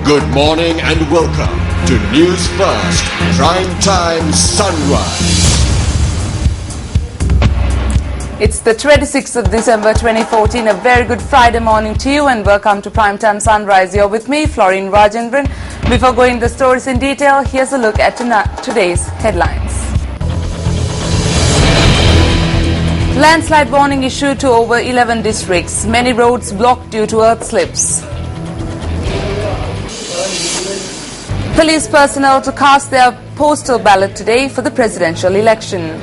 Good morning and welcome to News First Prime Time Sunrise. It's the 26th of December 2014, a very good Friday morning to you and welcome to Primetime Sunrise. You're with me, Florine Rajendran. Before going to the stories in detail, here's a look at today's headlines. Landslide warning issued to over 11 districts. Many roads blocked due to earth slips. Police personnel to cast their postal ballot today for the presidential election.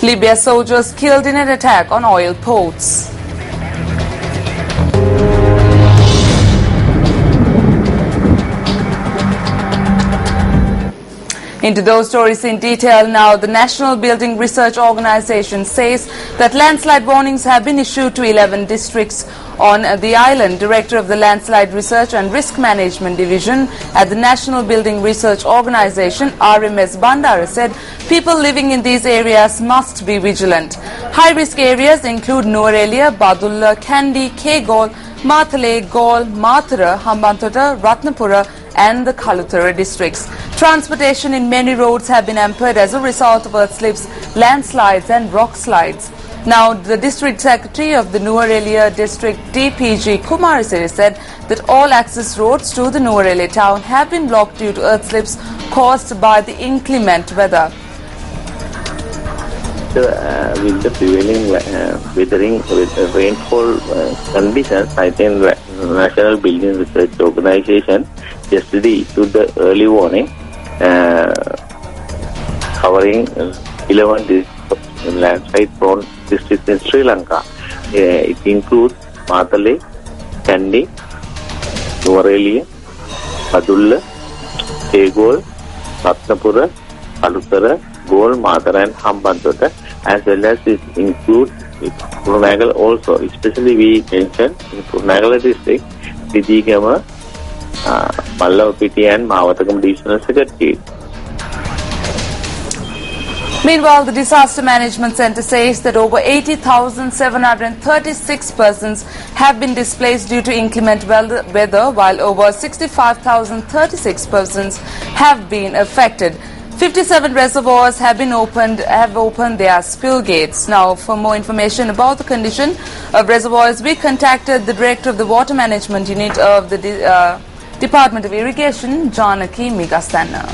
Libya soldiers killed in an attack on oil ports. Into those stories in detail now. The National Building Research Organisation says that landslide warnings have been issued to 11 districts on the island. Director of the Landslide Research and Risk Management Division at the National Building Research Organisation, RMS Bandara, said people living in these areas must be vigilant. High-risk areas include Nuwara, Badulla, Kandy, Kegol, Mathale, Galle, Mathura, Hambantota, Ratnapura and the Kalutara districts. Transportation in many roads have been hampered as a result of earth slips, landslides and rock slides. Now, the District Secretary of the Nuwara District, DPG Kumarasiri, said that all access roads to the Nuwara town have been blocked due to earth slips caused by the inclement weather. With the prevailing with rainfall conditions, I think the National Building Research Organisation yesterday issued the early warning covering 11 landslide-prone districts in Sri Lanka. It includes Mathale, Kandy, Nuwara, Badulla, Kegol, Ratnapura, Kalutara, Galle, Mathura and Hambantota, as well as it includes Kurunegala also. Especially we mentioned in Kurunegala district, Sidigama, Mallavapiti and Mavatakam Divisional Secretary. Meanwhile, the Disaster Management Centre says that over 80,736 persons have been displaced due to inclement weather, while over 65,036 persons have been affected. 57 reservoirs have opened their spill gates. Now, for more information about the condition of reservoirs, we contacted the Director of the Water Management Unit of the Department of Irrigation, Janaki Migastanna.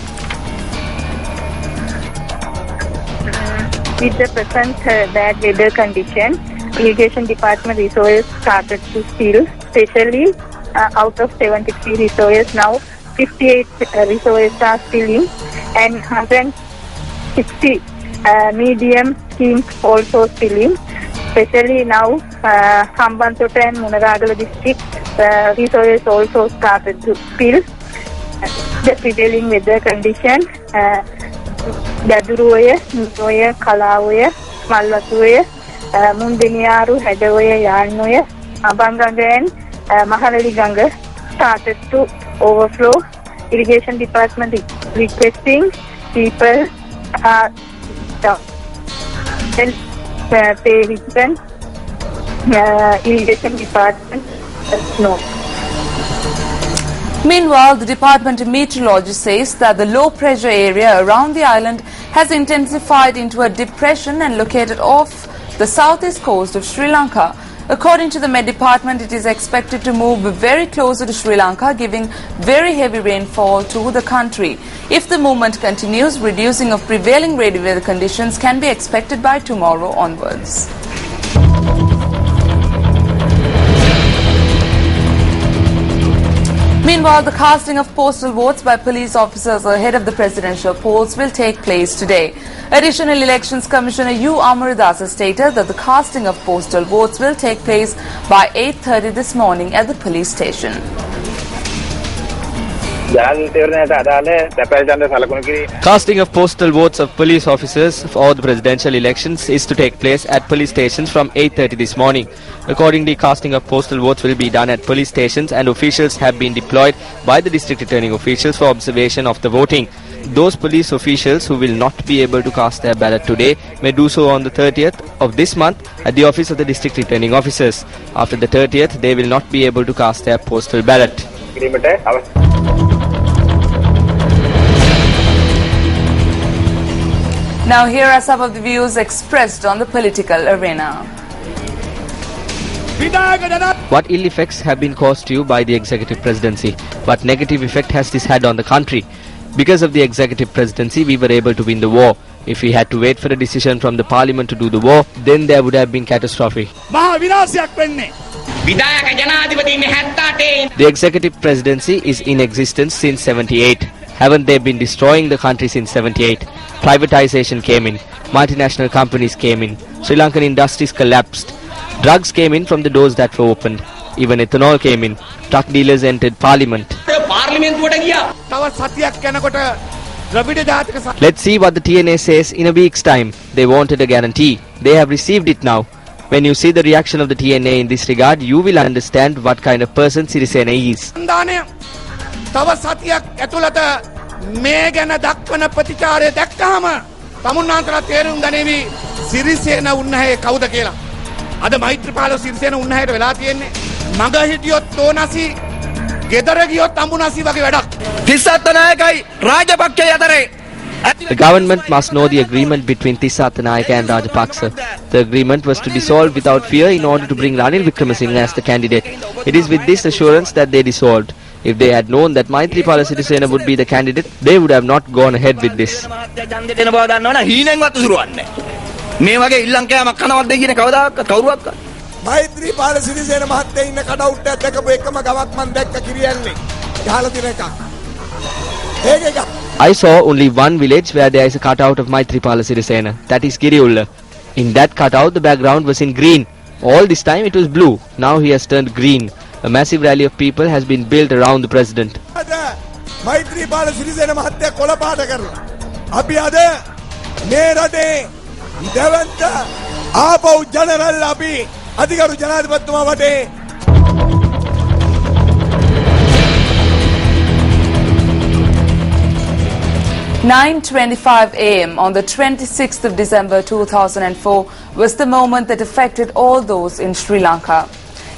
With the present bad weather condition, Irrigation Department reservoirs started to spill, especially out of 73 reservoirs now, 58 reservoirs are spilling and 160 medium schemes also spilling. Especially now, Hambantota and Munagala district reservoirs also started to spill. The prevailing weather condition, Daduruoya, Nuoya, Kalavoya, Malwatuoya, Mundiniaru, Hedawoya, Yarnoya, Abanganga and Mahalali Ganga started to overflow. Irrigation Department is requesting people pay return Irrigation Department no. Meanwhile, the Department of Meteorology says that the low-pressure area around the island has intensified into a depression and located off the southeast coast of Sri Lanka. According to the Met Department, it is expected to move very closer to Sri Lanka, giving very heavy rainfall to the country. If the movement continues, reducing of prevailing weather conditions can be expected by tomorrow onwards. Meanwhile, the casting of postal votes by police officers ahead of the presidential polls will take place today. Additional Elections Commissioner U. Amaradasa stated that the casting of postal votes will take place by 8:30 this morning at the police station. Casting of postal votes of police officers for the presidential elections is to take place at police stations from 8:30 this morning. Accordingly, casting of postal votes will be done at police stations and officials have been deployed by the district returning officials for observation of the voting. those police officials who will not be able to cast their ballot today may do so on the 30th of this month at the office of the district returning officers. After the 30th, they will not be able to cast their postal ballot. Now here are some of the views expressed on the political arena. What ill effects have been caused to you by the executive presidency? What negative effect has this had on the country? Because of the executive presidency, we were able to win the war. If we had to wait for a decision from the parliament to do the war, then there would have been catastrophe. The executive presidency is in existence since 78. Haven't they been destroying the country since 78? Privatization came in, multinational companies came in, Sri Lankan industries collapsed. Drugs came in from the doors that were opened. Even ethanol came in. Truck dealers entered parliament. Let's see what the TNA says in a week's time. They wanted a guarantee. They have received it now. When you see the reaction of the TNA in this regard, you will understand what kind of person Sirisena is. අද මෛත්‍රීපාල සිරිසේන උන්නහයට වෙලා තියෙන්නේ මග හිටියොත් තෝනසි ගෙදර ගියොත් අඹුනසි වගේ වැඩක් තිස්සත් නායකයි Rajapaksa යතරේ. The government must know the agreement between Tissatha Nayaka and Rajapaksa. The agreement was to dissolve without fear in order to bring Ranil Wickremesinghe as the candidate. It is with this assurance that they dissolved. If they had known that Maithripala Sirisena would be the candidate, they would have not gone ahead with this. මේ වගේ ඉල්ලන් කෑමක් කනවද කියන කවදාකවත් කවුරුවත් මෛත්‍රීපාල සිරිසේන මහත්තයා ඉන්න කඩවුට් එකක් දැකපු එකම ගමක් මම දැක්ක කිරියන්නේ ගහලා දින එකක් ඒක I saw only one village where there is a cutout of Maithripala Sirisena, that is Kiriyulla. In that cutout the background was in green. All this time it was blue. Now he has turned green. A massive rally of people has been built around the president. Maithripala Sirisena මහත්තයා කොළ පාට කරලා අපි අද මේ රටේ දෙවන්ත ආපහු general අපි අධිකරු ජනාධිපතිතුමා වටේ 9:25 a.m. on the 26th of December 2004 was the moment that affected all those in Sri Lanka.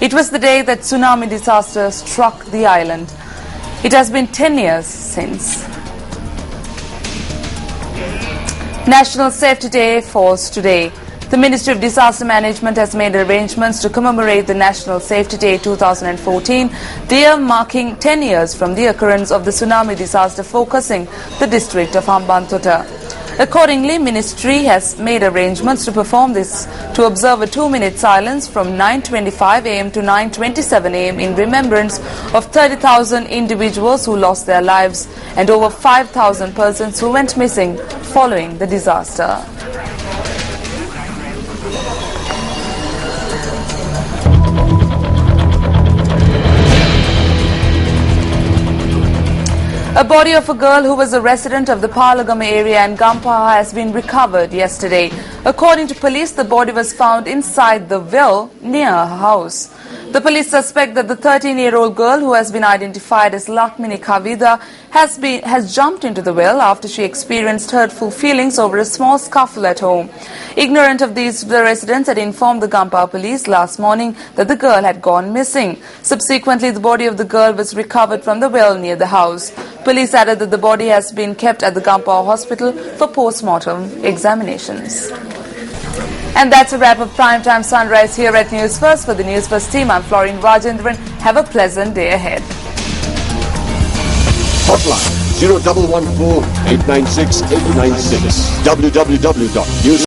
It was the day that tsunami disaster struck the island. It has been 10 years since. National Safety Day falls today. The Ministry of Disaster Management has made arrangements to commemorate the National Safety Day 2014, the year marking 10 years from the occurrence of the tsunami disaster focusing the district of Hambantota. Accordingly, Ministry has made arrangements to perform this to observe a 2-minute silence from 9:25 a.m. to 9:27 a.m. in remembrance of 30,000 individuals who lost their lives and over 5,000 persons who went missing following the disaster. A body of a girl who was a resident of the Palagama area in Gampaha has been recovered yesterday. According to police, the body was found inside the well near her house. The police suspect that the 13-year-old girl, who has been identified as Lakmini Kavida, has jumped into the well after she experienced hurtful feelings over a small scuffle at home. Ignorant of these, the residents had informed the Gampaha police last morning that the girl had gone missing. Subsequently, the body of the girl was recovered from the well near the house. Police added that the body has been kept at the Gampaha hospital for post-mortem examinations. And that's a wrap of Primetime Sunrise here at News First. For the News First team, I'm Florine Rajendran. Have a pleasant day ahead. Hotline 0114 896 896 www.news